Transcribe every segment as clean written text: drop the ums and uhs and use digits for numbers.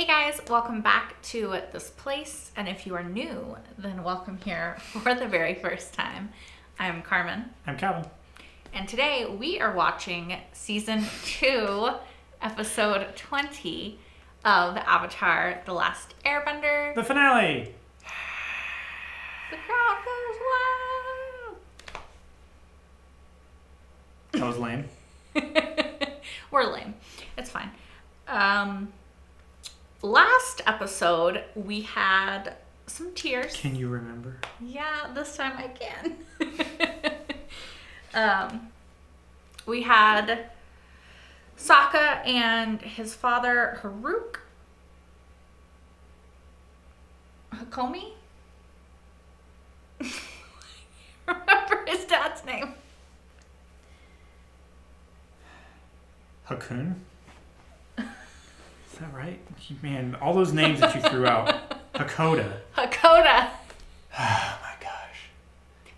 Guys, welcome back to this place, and if you are new, then welcome here for the very first time. I'm Carmen. I'm Calvin. And today we are watching Season 2, Episode 20 of Avatar: The Last Airbender. The finale! The crowd goes wild! That was lame. We're lame. It's fine. Last episode, we had some tears. Can you remember? Yeah, this time I can. We had Sokka and his father, Hakomi? I can't remember his dad's name. Hakun? Is that right? Man, all those names that you threw out. Hakoda. Hakoda. Oh my gosh.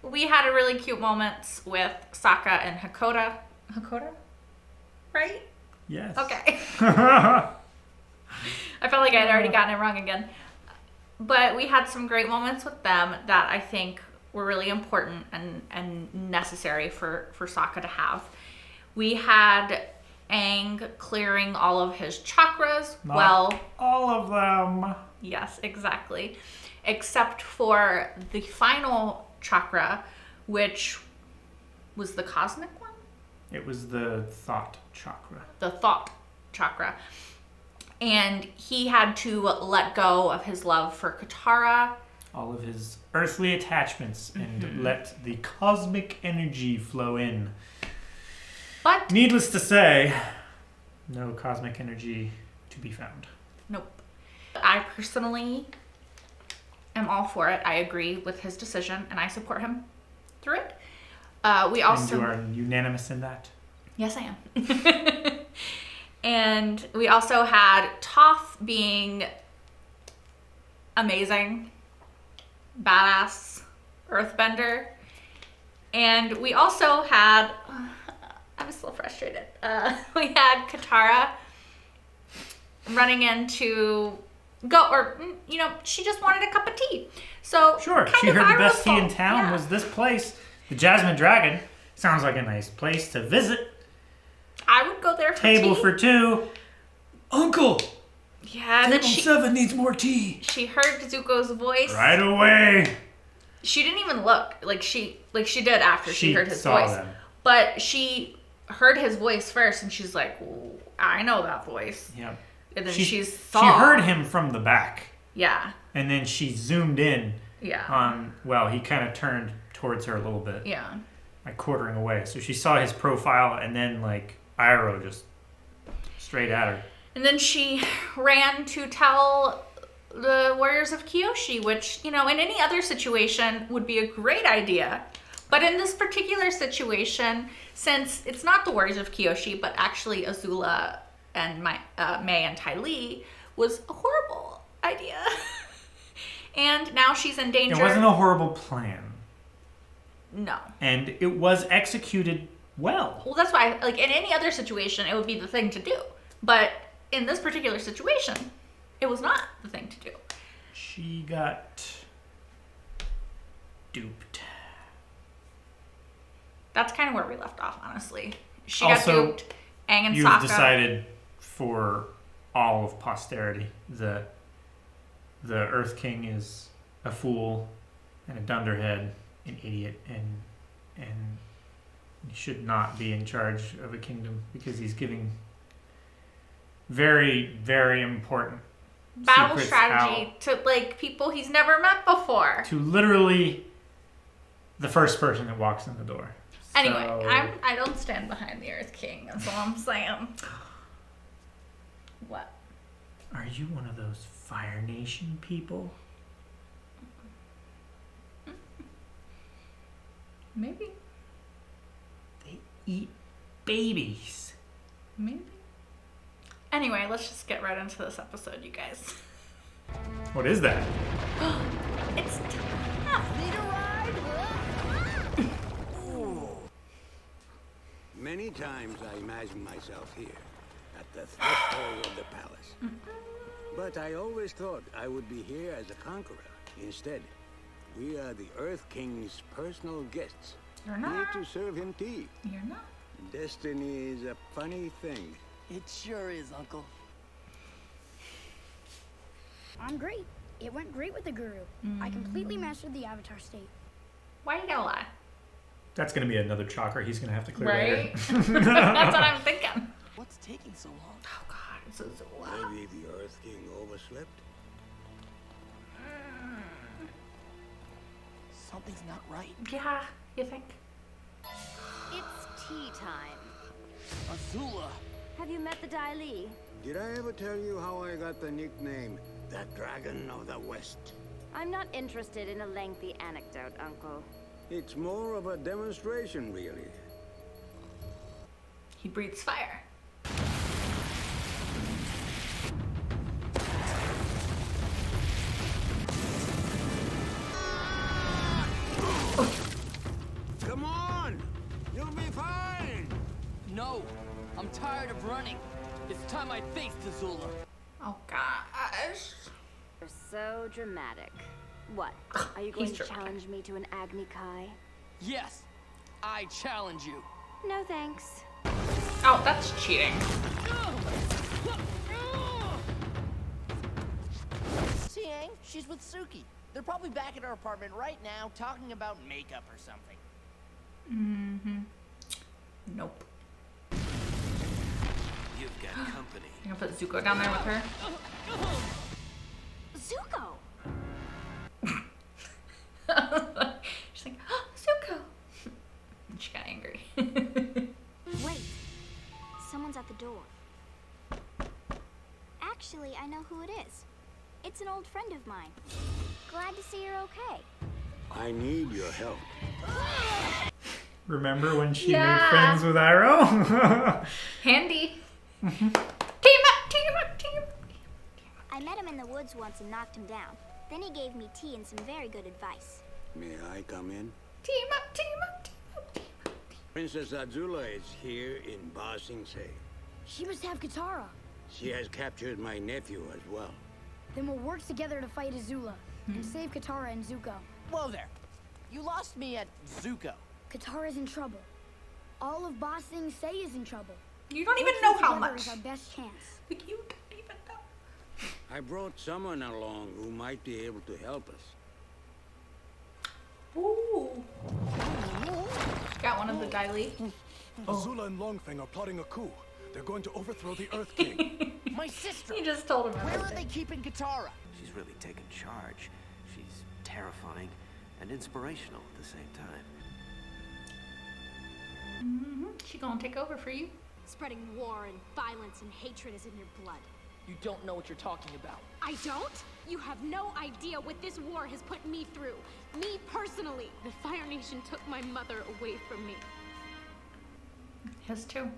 We had a really cute moments with Sokka and Hakoda. Hakoda? Right? Yes. Okay. I felt like I'd already gotten it wrong again. But we had some great moments with them that I think were really important and necessary for Sokka to have. We had Aang clearing all of his chakras. Not all of them. Yes, exactly. Except for the final chakra, which was the cosmic one? It was the thought chakra. The thought chakra. And he had to let go of his love for Katara. All of his earthly attachments and let the cosmic energy flow in. But needless to say, no cosmic energy to be found. Nope. I personally am all for it. I agree with his decision, and I support him through it. We also. And you are unanimous in that? Yes, I am. And we also had Toph being amazing, badass earthbender. And we also had, I'm so frustrated. We had Katara running in to go, or, she just wanted a cup of tea. So, sure, she heard the best tea in town was this place, the Jasmine Dragon. Sounds like a nice place to visit. I would go there for Table tea. for two. Uncle! Yeah, and then Table 7 needs more tea. She heard Zuko's voice. Right away. She didn't even look like she did after she heard his voice. Them. But she heard his voice first, and she's like, "I know that voice." Yep. And then she heard him from the back. Yeah. And then she zoomed in. Yeah. He kind of turned towards her a little bit. Yeah. Like quartering away. So she saw his profile, and then Iroh just straight at her. And then she ran to tell the Warriors of Kyoshi, which, in any other situation would be a great idea. But in this particular situation, since it's not the Warriors of Kyoshi, but actually Azula and Mai and Ty Lee, was a horrible idea. And now she's in danger. It wasn't a horrible plan. No. And it was executed well. Well, that's why, in any other situation, it would be the thing to do. But in this particular situation, it was not the thing to do. She got duped. That's kind of where we left off, honestly. She also, got duped. Aang and you've Sokka. decided for all of posterity that the Earth King is a fool and a dunderhead, an idiot, and he should not be in charge of a kingdom because he's giving very, very important battle secrets strategy to people he's never met before. to literally the first person that walks in the door. Anyway, I don't stand behind the Earth King. That's all I'm saying. What? Are you one of those Fire Nation people? Maybe. They eat babies. Maybe. Anyway, let's just get right into this episode, you guys. What is that? It's tough. Need a ride? Many times I imagine myself here, at the threshold of the palace. But I always thought I would be here as a conqueror. Instead, we are the Earth King's personal guests. You're Here not. to serve him tea. You're not. Destiny is a funny thing. It sure is, Uncle. I'm great. It went great with the guru. I completely mastered the avatar state. Why you gotta lie? That's gonna be another chakra he's gonna have to clear Right? later. That's what I'm thinking. What's taking so long? Oh God, this is a lot. Maybe the Earth King overslept? Something's not right. Yeah, you think? It's tea time. Azula! Have you met the Dai Li? Did I ever tell you how I got the nickname, the Dragon of the West? I'm not interested in a lengthy anecdote, Uncle. It's more of a demonstration, really. He breathes fire. Come on! You'll be fine! No! I'm tired of running. It's time I faced Azula. Oh gosh. You're so dramatic. What? Are you going He's to dramatic. challenge me to an Agni Kai? Yes! I challenge you. No thanks. Oh, that's cheating. See, Aang, she's with Suki. They're probably back at her apartment right now talking about makeup or something. Nope. You've got company. You're gonna put Zuko down there with her? Zuko! She's like, oh, Zuko! And she got angry. Wait. Someone's at the door. Actually, I know who it is. It's an old friend of mine. Glad to see you're okay. I need your help. Remember when she Yeah. made friends with Iroh? Handy. Team up, team up, team up. I met him in the woods once and knocked him down. Then he gave me tea and some very good advice. May I come in? Team up, team up, team up, team up. Princess Azula is here in Ba Sing Se. She must have Katara. She has captured my nephew as well. Then we'll work together to fight Azula and save Katara and Zuko. Whoa there. You lost me at Zuko. Katara's in trouble. All of Ba Sing Se is in trouble. You don't even Working know how together much. is our best chance. Like, you don't even know. I brought someone along who might be able to help us. Ooh. Got one of the Dai Li. Azula and Longfeng are plotting a coup. They're going to overthrow the Earth King. My sister. You just told him Where are everything. they keeping Katara? She's really taken charge. She's terrifying and inspirational at the same time. She gonna take over for you. Spreading war and violence and hatred is in your blood. You don't know what you're talking about. I don't? You have no idea what this war has put me through. Me personally. The Fire Nation took my mother away from me. His too.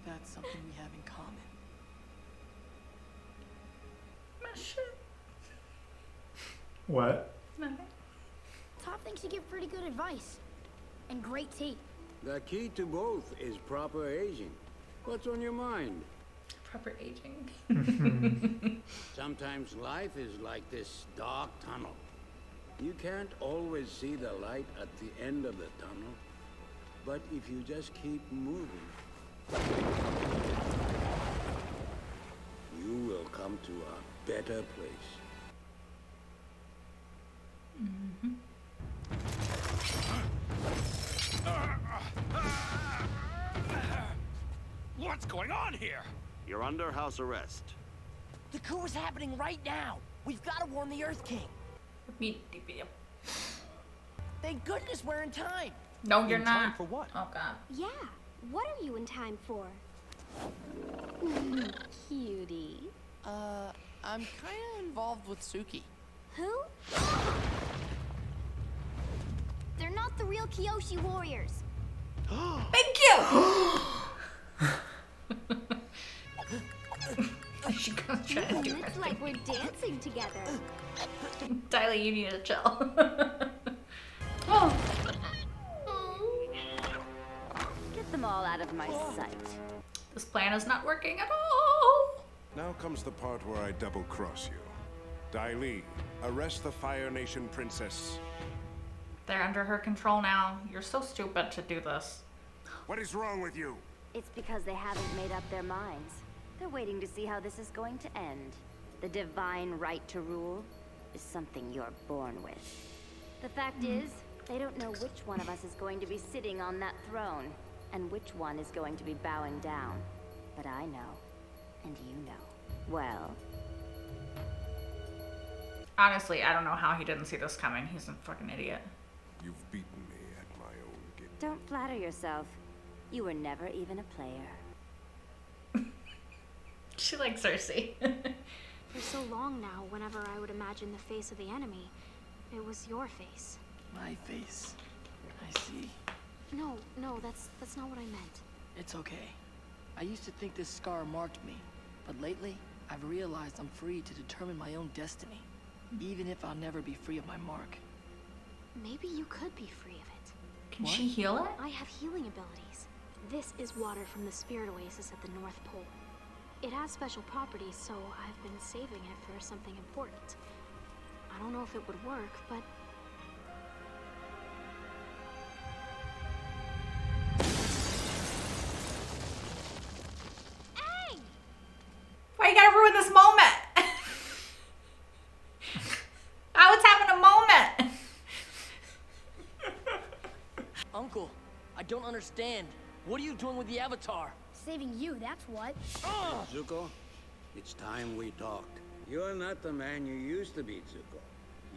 That's something we have in common. What? Top thinks you give pretty good advice. And great tea. The key to both is proper aging. What's on your mind? Proper aging. Sometimes life is like this dark tunnel. You can't always see the light at the end of the tunnel. But if you just keep moving, you will come to a better place. What's going on here? You're under house arrest. The coup is happening right now. We've got to warn the Earth King. Thank goodness we're in time. No, you're In time not. for what? Oh god. Yeah. What are you in time for? Cutie. I'm kind of involved with Suki. Who? They're not the real Kyoshi warriors. Thank you. She gonna try to do It's like we're dancing together. Tyler, you need to chill. Oh. Get them all out of my sight. This plan is not working at all. Now comes the part where I double-cross you. Dai Li, arrest the Fire Nation princess. They're under her control now. You're so stupid to do this. What is wrong with you? It's because they haven't made up their minds. They're waiting to see how this is going to end. The divine right to rule is something you're born with. The fact is, they don't know which one of us is going to be sitting on that throne, and which one is going to be bowing down. But I know, and you know. Well... Honestly, I don't know how he didn't see this coming. He's a fucking idiot. You've beaten me at my own game. Don't flatter yourself. You were never even a player. She likes Cersei. For so long now, whenever I would imagine the face of the enemy, it was your face. My face. I see. No, that's not what I meant. It's okay. I used to think this scar marked me, but lately, I've realized I'm free to determine my own destiny, even if I'll never be free of my mark. Maybe you could be free of it. Can she heal it? I have healing abilities. This is water from the spirit oasis at the North Pole. It has special properties, so I've been saving it for something important. I don't know if it would work, but... Aang! Why you gotta ruin this moment? I was having a moment. Uncle, I don't understand. What are you doing with the Avatar? Saving you, that's what. Zuko, it's time we talked. You're not the man you used to be, Zuko.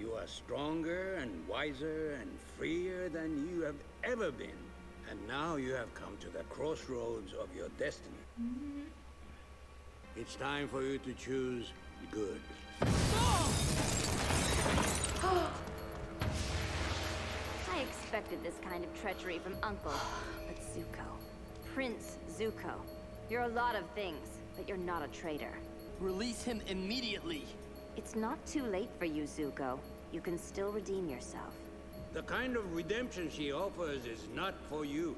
You are stronger and wiser and freer than you have ever been. And now you have come to the crossroads of your destiny. It's time for you to choose good. I expected this kind of treachery from Uncle, but Zuko. Prince Zuko. You're a lot of things, but you're not a traitor. Release him immediately. It's not too late for you, Zuko. You can still redeem yourself. The kind of redemption she offers is not for you.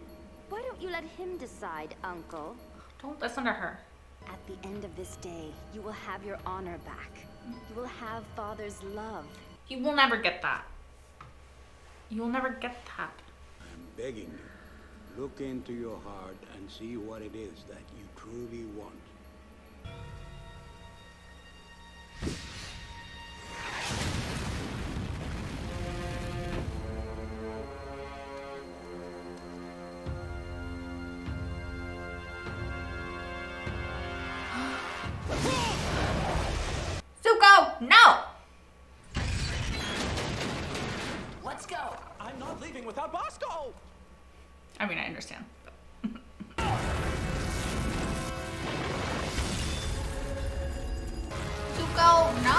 Why don't you let him decide, Uncle? Don't listen to her. At the end of this day, you will have your honor back. You will have Father's love. You will never get that. You will never get that. I'm begging you. Look into your heart and see what it is that you truly want. Zuko, no! Let's go! I'm not leaving without Bosco! I mean, I understand. Zuko, no!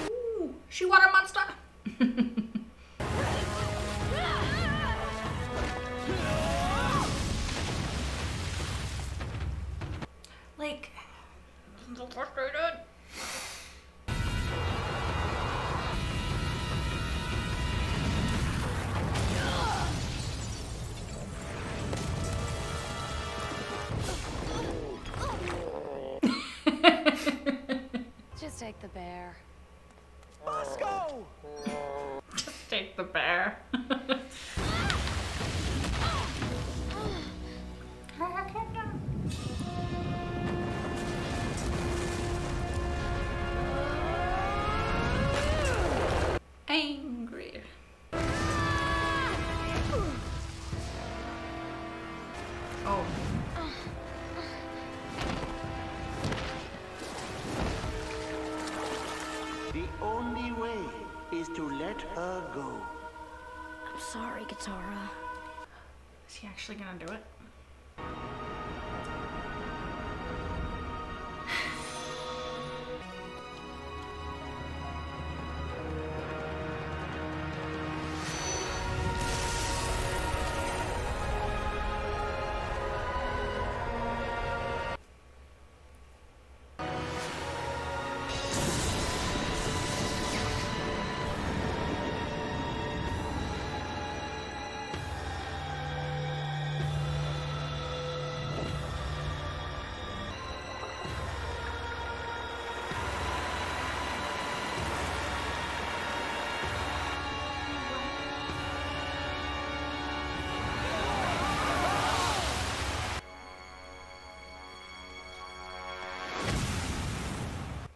Ooh, she water monster. Like, I'm so frustrated. Just take the bear. Bosco! Just take the bear. Angry. Oh. The only way is to let her go. I'm sorry, Katara. Is he actually gonna do it?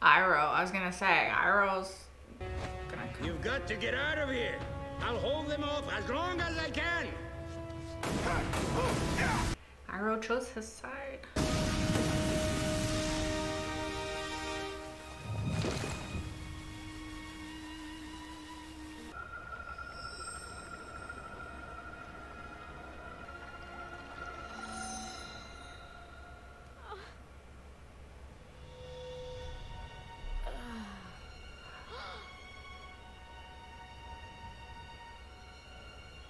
Iroh. I was gonna say, Iroh's gonna come. You've got to get out of here. I'll hold them off as long as I can. Iroh chose his side.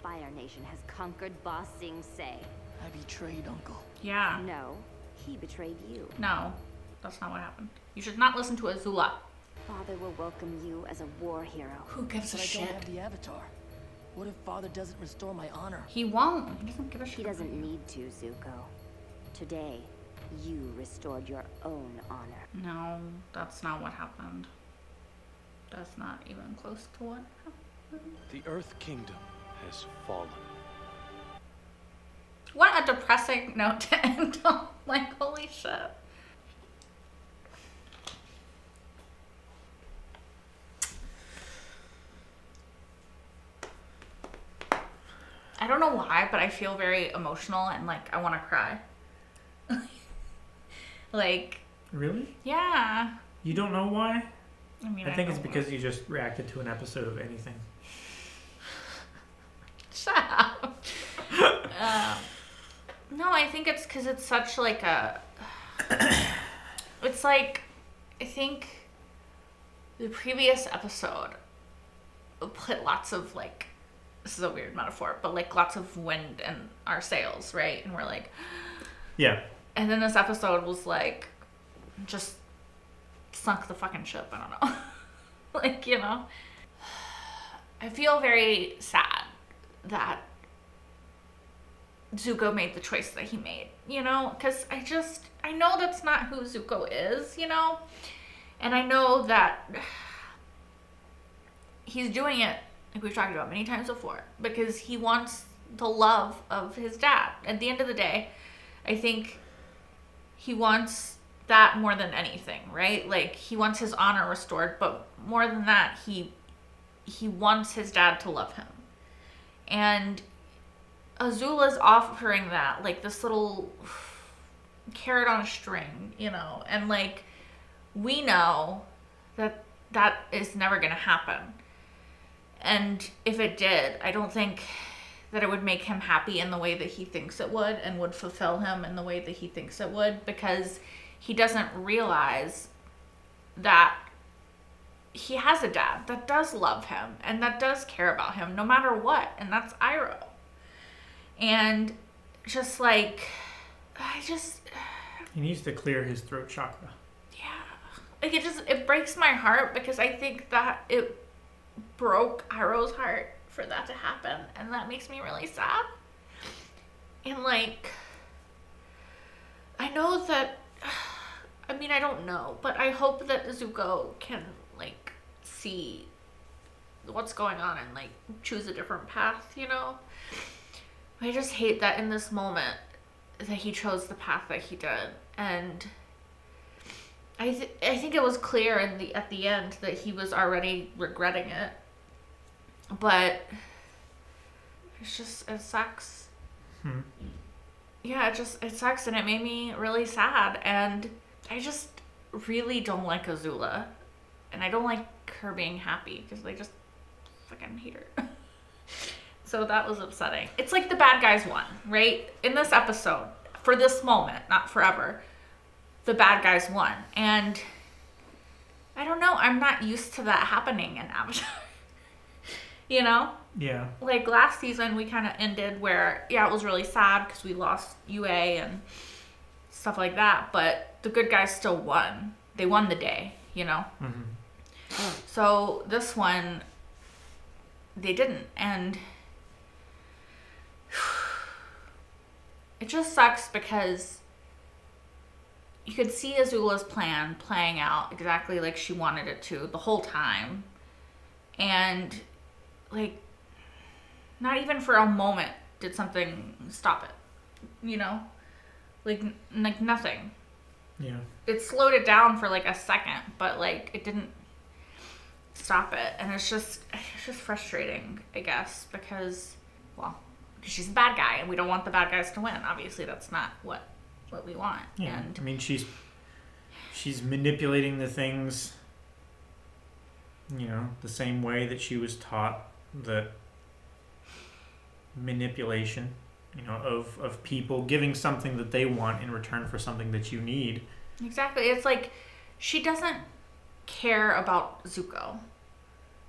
Fire Nation has conquered Ba Sing Se. I betrayed Uncle. Yeah. No, he betrayed you. No, that's not what happened. You should not listen to Azula. Father will welcome you as a war hero. Who gives a But I shit? don't have the Avatar. What if Father doesn't restore my honor? He won't. He doesn't give a shit. He doesn't need to, Zuko. Today, you restored your own honor. No, that's not what happened. That's not even close to what happened. The Earth Kingdom has fallen. What a depressing note to end on. Like, holy shit. I don't know why, but I feel very emotional and like I want to cry. Like, Really? yeah. You don't know why? I mean, I think it's know because you just reacted to an episode of anything. Shut up. No, I think it's because it's such like a. It's like, I think the previous episode put lots of like, this is a weird metaphor, but like lots of wind in our sails, right? And we're like, Yeah. and then this episode was like, just sunk the fucking ship. I don't know. Like, you know, I feel very sad that Zuko made the choice that he made, you know, because I know that's not who Zuko is, you know, and I know that he's doing it, like we've talked about many times before, because he wants the love of his dad. At the end of the day, I think he wants that more than anything, right? Like, he wants his honor restored, but more than that, he wants his dad to love him. And Azula's offering that, like this little carrot on a string, you know, and like, we know that that is never going to happen. And if it did, I don't think that it would make him happy in the way that he thinks it would and would fulfill him in the way that he thinks it would, because he doesn't realize that he has a dad that does love him and that does care about him no matter what, and that's Iroh. And just like, He needs to clear his throat chakra. like, it breaks my heart, because I think that it broke Iroh's heart for that to happen, and that makes me really sad. And like, I know that, I mean, I don't know, but I hope that Zuko can like see what's going on and like choose a different path, you know. I just hate that in this moment that he chose the path that he did, and I think it was clear at the end that he was already regretting it, but it sucks. Yeah, it sucks, and it made me really sad, and I just really don't like Azula, and I don't like her being happy, because I just fucking hate her. So that was upsetting. It's like the bad guys won, right? In this episode, for this moment, not forever, the bad guys won. And I don't know, I'm not used to that happening in Avatar. You know? Yeah. Like last season, we kind of ended where, yeah, it was really sad because we lost UA and stuff like that, but the good guys still won. They won the day, you know? Mm-hmm. So this one, they didn't, and it just sucks because you could see Azula's plan playing out exactly like she wanted it to the whole time, and like, not even for a moment did something stop it, you know? Like nothing. Yeah. It slowed it down for like a second, but like it didn't stop it. And it's just frustrating, I guess, because she's a bad guy and we don't want the bad guys to win. Obviously that's not what we want. Yeah. And I mean, she's manipulating the things, the same way that she was taught the manipulation, of people giving something that they want in return for something that you need. Exactly. It's like she doesn't care about Zuko.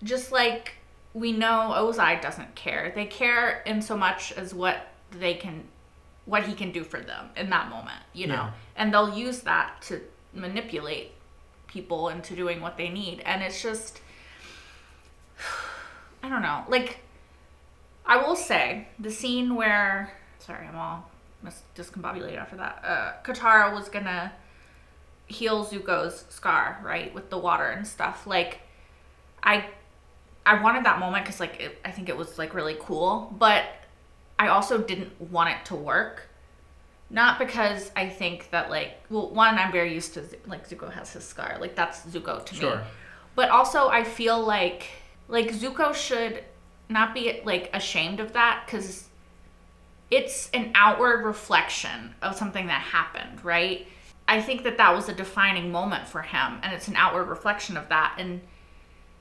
Just like we know Ozai doesn't care. They care in so much as what he can do for them in that moment, Yeah. And they'll use that to manipulate people into doing what they need. And it's just, I don't know. Like, I will say the scene where, sorry, I'm all discombobulated after that. Katara was gonna heal Zuko's scar, right, with the water and stuff. Like, I wanted that moment because, like, I think it was like really cool, but I also didn't want it to work. Not because I think that, like, well, one, I'm very used to, like, Zuko has his scar. Like, that's Zuko to me. But also, I feel like Zuko should not be, like, ashamed of that because it's an outward reflection of something that happened, right? I think that was a defining moment for him, and it's an outward reflection of that. And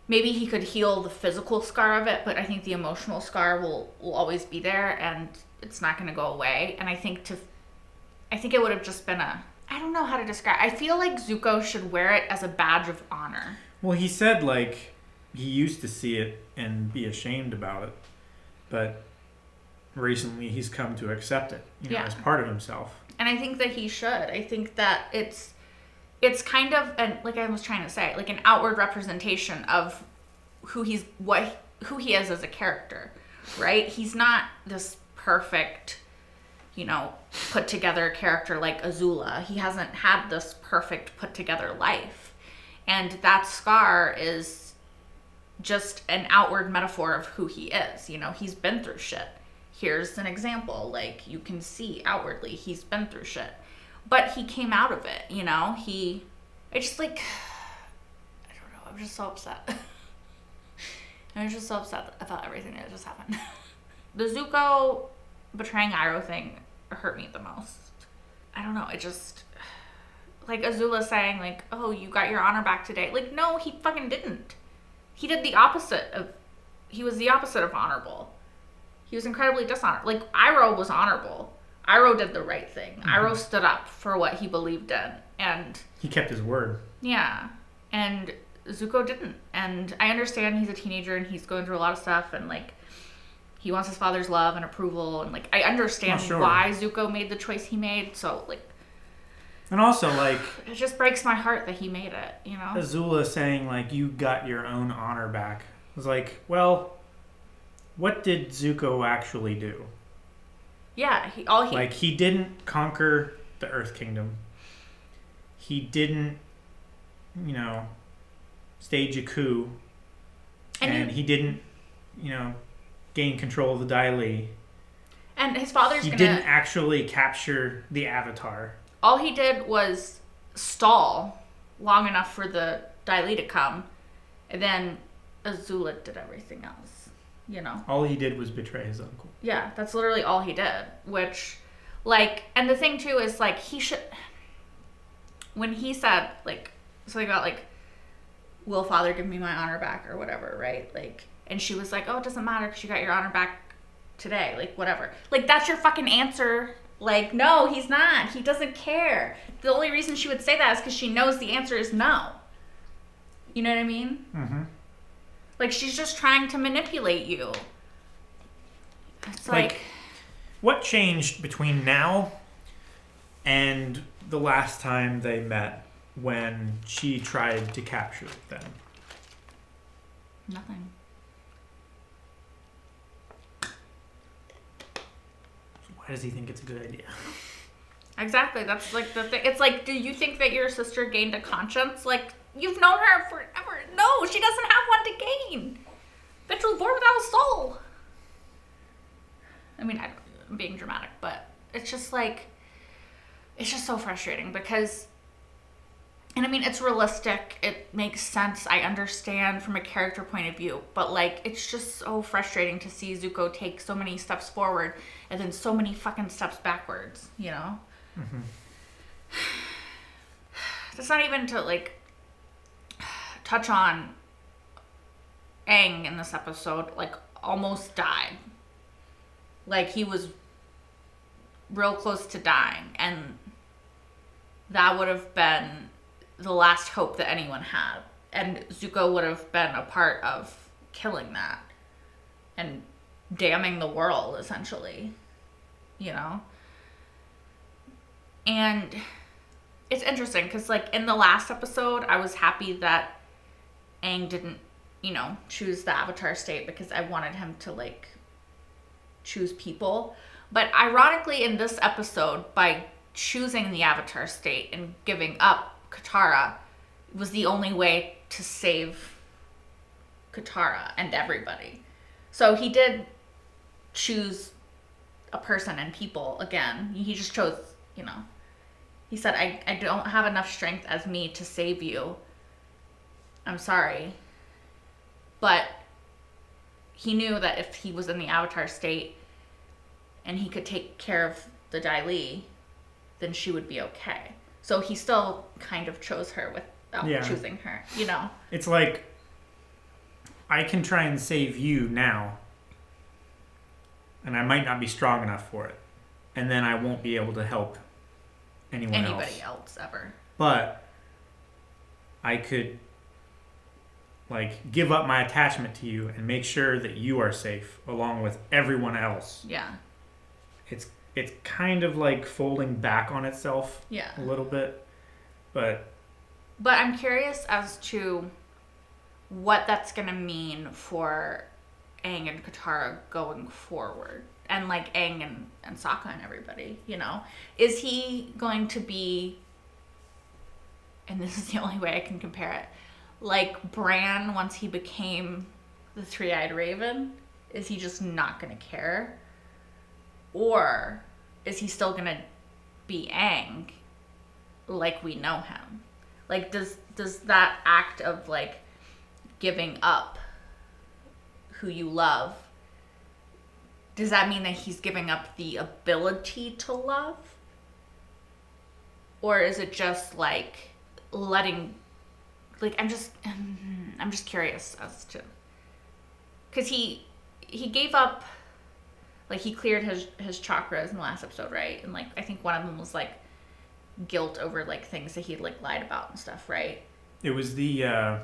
maybe he could heal the physical scar of it, but I think the emotional scar will always be there, and it's not going to go away. And I think it would have just been I don't know how to describe. I feel like Zuko should wear it as a badge of honor. Well, he said, like, he used to see it and be ashamed about it, but recently he's come to accept it, as part of himself. And I think that he should. I think that it's kind of, and like I was trying to say, like an outward representation of who he is as a character, right? He's not this perfect, put together character like Azula. He hasn't had this perfect put together life. And that scar is just an outward metaphor of who he is. He's been through shit. Here's an example. Like, you can see outwardly he's been through shit. But he came out of it, I just, like, I don't know. I'm just so upset. I'm just so upset about everything that just happened. The Zuko betraying Iroh thing hurt me the most. I don't know. It just, like, Azula saying, like, oh, you got your honor back today. Like, no, he fucking didn't. He did the opposite he was the opposite of honorable. He was incredibly dishonorable. Like, Iroh was honorable. Iroh did the right thing. Mm-hmm. Iroh stood up for what he believed in. And he kept his word. Yeah. And Zuko didn't. And I understand he's a teenager and he's going through a lot of stuff and, like, he wants his father's love and approval. And, like, I understand why Zuko made the choice he made. So, like... And also, like... It just breaks my heart that he made it, Azula saying, like, you got your own honor back. I was like, well, what did Zuko actually do? Yeah, he didn't conquer the Earth Kingdom. He didn't, stage a coup. And he didn't, gain control of the Dai Li. And his father's He didn't actually capture the Avatar. All he did was stall long enough for the Dai Li to come. And then Azula did everything else, All he did was betray his uncle. Yeah, that's literally all he did. Which, like, and the thing too is, like, he should, when he said, like, something about, like, will father give me my honor back or whatever, right? Like, and she was like, oh, it doesn't matter because you got your honor back today, like, whatever. Like, that's your fucking answer. Like, no, he's not. He doesn't care. The only reason she would say that is because she knows the answer is no. You know what I mean? Mm-hmm. Like, she's just trying to manipulate you. It's like... What changed between now and the last time they met when she tried to capture them? Nothing. Why does he think it's a good idea? Exactly. That's, like, the thing. It's like, do you think that your sister gained a conscience? Like, you've known her forever. No, she doesn't have one to gain. Bitch was born without a soul. I mean, I'm being dramatic, but it's just like, it's just so frustrating because And I mean, it's realistic. It makes sense. I understand from a character point of view. But, like, it's just so frustrating to see Zuko take so many steps forward and then so many fucking steps backwards, you know? Mm-hmm. That's not even to, like, touch on Aang in this episode, like, almost died. Like, he was real close to dying. And that would have been the last hope that anyone had. And Zuko would have been a part of killing that. And damning the world, essentially. You know? And it's interesting, because, like, in the last episode, I was happy that Aang didn't, you know, choose the Avatar state, because I wanted him to, like, choose people. But ironically, in this episode, by choosing the Avatar state and giving up Katara was the only way to save Katara and everybody. So he did choose a person and people again. He just chose, you know. He said, I don't have enough strength as me to save you. I'm sorry. But he knew that if he was in the Avatar state and he could take care of the Dai Li, then she would be okay. So he still kind of chose her without choosing her, you know? It's like, I can try and save you now, and I might not be strong enough for it. And then I won't be able to help anybody else ever. But I could, like, give up my attachment to you and make sure that you are safe along with everyone else. Yeah. It's kind of like folding back on itself a little bit. But I'm curious as to what that's going to mean for Aang and Katara going forward. And, like, Aang and Sokka and everybody, you know? Is he going to be, and this is the only way I can compare it, like Bran once he became the Three-Eyed Raven? Is he just not going to care? Or is he still going to be Aang like we know him? Like, does that act of, like, giving up who you love, does that mean that he's giving up the ability to love? Or is it just, like, letting, like, I'm just curious as to, because he gave up, like, he cleared his chakras in the last episode, right? And, like, I think one of them was, like, guilt over, like, things that he'd, like, lied about and stuff, right? It was the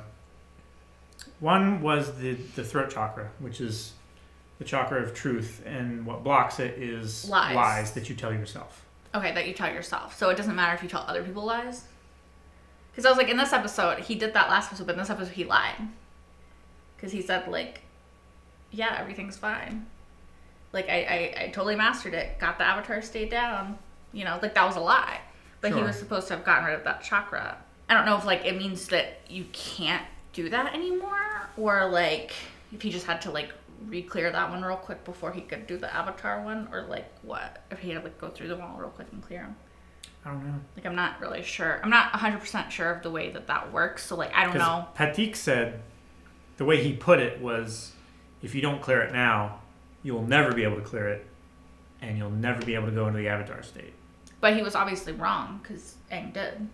one was the throat chakra, which is the chakra of truth, and what blocks it is lies that you tell yourself. Okay, that you tell yourself. So it doesn't matter if you tell other people lies? Because I was like, in this episode, he did that last episode, but in this episode he lied. Because he said, like, yeah, everything's fine. Like, I totally mastered it, got the Avatar state down. You know, like, that was a lie. But he was supposed to have gotten rid of that chakra. I don't know if, like, it means that you can't do that anymore, or, like, if he just had to, like, re-clear that one real quick before he could do the Avatar one, or, like, what? If he had to, like, go through them all real quick and clear them. I don't know. Like, I'm not really sure. I'm not 100% sure of the way that works, so, like, I don't know. Patik said, the way he put it was, if you don't clear it now, you'll never be able to clear it, and you'll never be able to go into the Avatar state. But he was obviously wrong, because Aang did.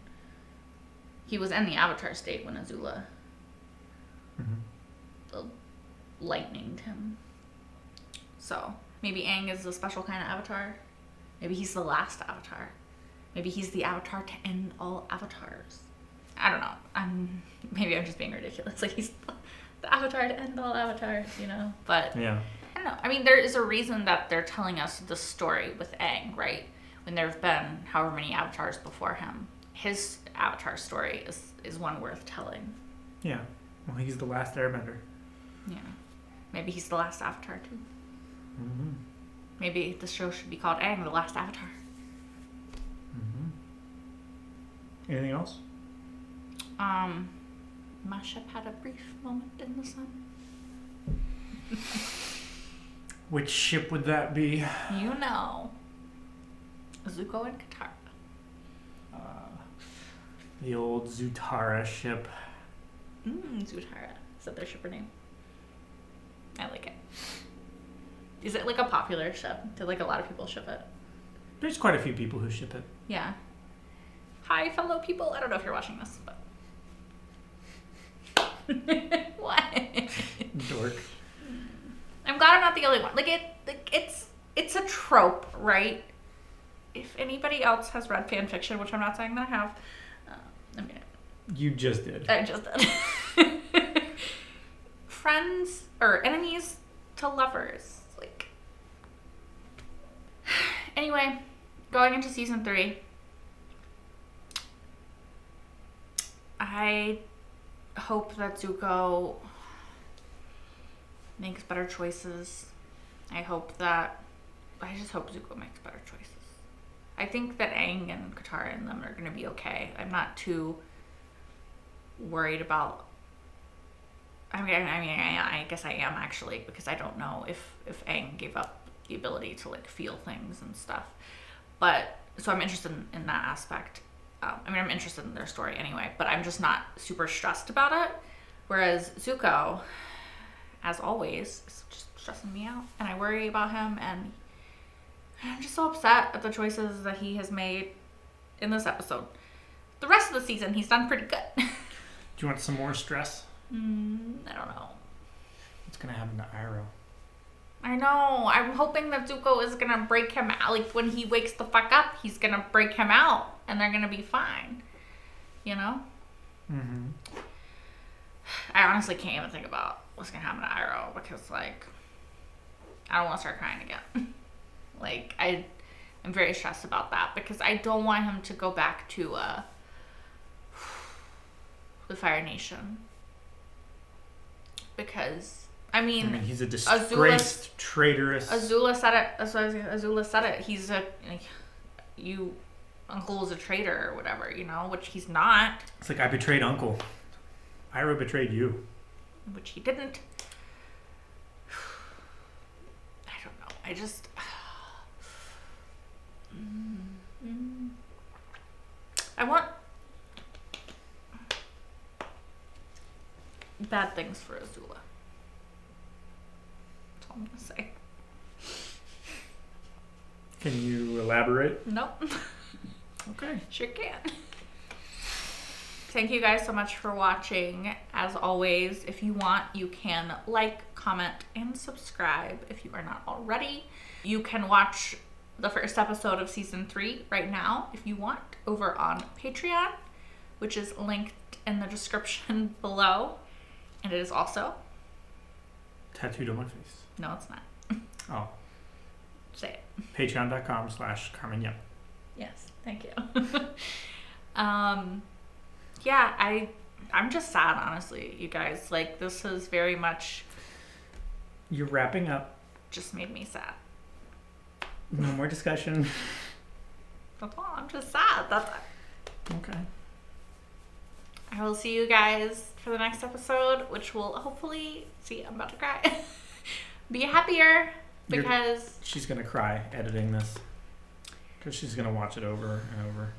He was in the Avatar state when Azula lightninged him. So, maybe Aang is a special kind of Avatar. Maybe he's the last Avatar. Maybe he's the Avatar to end all Avatars. I don't know. Maybe I'm just being ridiculous. Like, he's the Avatar to end all Avatars, you know? But, yeah. I don't know. I mean, there is a reason that they're telling us the story with Aang, right? When there have been however many Avatars before him. His Avatar story is one worth telling. Yeah. Well, he's the last Airbender. Yeah. Maybe he's the last Avatar, too. Mm-hmm. Maybe the show should be called Aang, the Last Avatar. Mm-hmm. Anything else? My ship had a brief moment in the sun. Which ship would that be? You know. Zuko and Katara. The old Zutara ship. Zutara. Is that their shipper name? I like it. Is it like a popular ship? Do like a lot of people ship it? There's quite a few people who ship it. Yeah. Hi, fellow people. I don't know if you're watching this, but. What? Dork. I'm glad I'm not the only one. It's a trope, right? If anybody else has read fan fiction, which I'm not saying that I have, You just did. I just did. Friends or enemies to lovers, like. Anyway, going into season 3, I hope that Zuko makes better choices. I just hope Zuko makes better choices. I think that Aang and Katara and them are going to be okay. I'm not too worried about. I guess I am actually, because I don't know if Aang gave up the ability to like feel things and stuff. But so I'm interested in that aspect. I'm interested in their story anyway, but I'm just not super stressed about it. Whereas Zuko, as always, is just stressing me out, and I worry about him, and I'm just so upset at the choices that he has made in this episode. The rest of the season, he's done pretty good. Do you want some more stress? I don't know. What's gonna happen to Iroh? I know. I'm hoping that Zuko is gonna break him out. Like when he wakes the fuck up, he's gonna break him out, and they're gonna be fine. You know? Mm-hmm. I honestly can't even think about what's gonna happen to Iroh, because like I don't want to start crying again. Like I'm very stressed about that, because I don't want him to go back to the Fire Nation. Because he's a disgraced, traitorous. Azula said it. Azula said it. He's Uncle is a traitor or whatever, which he's not. It's like, I betrayed Uncle. Iroh betrayed you. Which he didn't. I don't know. I just. I want bad things for Azula. That's all I'm gonna say. Can you elaborate? Nope. Okay. Sure can. Thank you guys so much for watching. As always, if you want, you can like, comment, and subscribe if you are not already. You can watch the first episode of season 3 right now if you want over on Patreon, which is linked in the description below. And it is also tattooed on my face. No, it's not. Oh. Say it. Patreon.com/Carmen Yep. Yes, thank you. Yeah, I'm just sad, honestly, you guys. Like, this is very much. You're wrapping up. Just made me sad. No more discussion. That's all. I'm just sad. That's okay. I will see you guys for the next episode, which will hopefully I'm about to cry. Be happier, because she's gonna cry editing this, because she's gonna watch it over and over.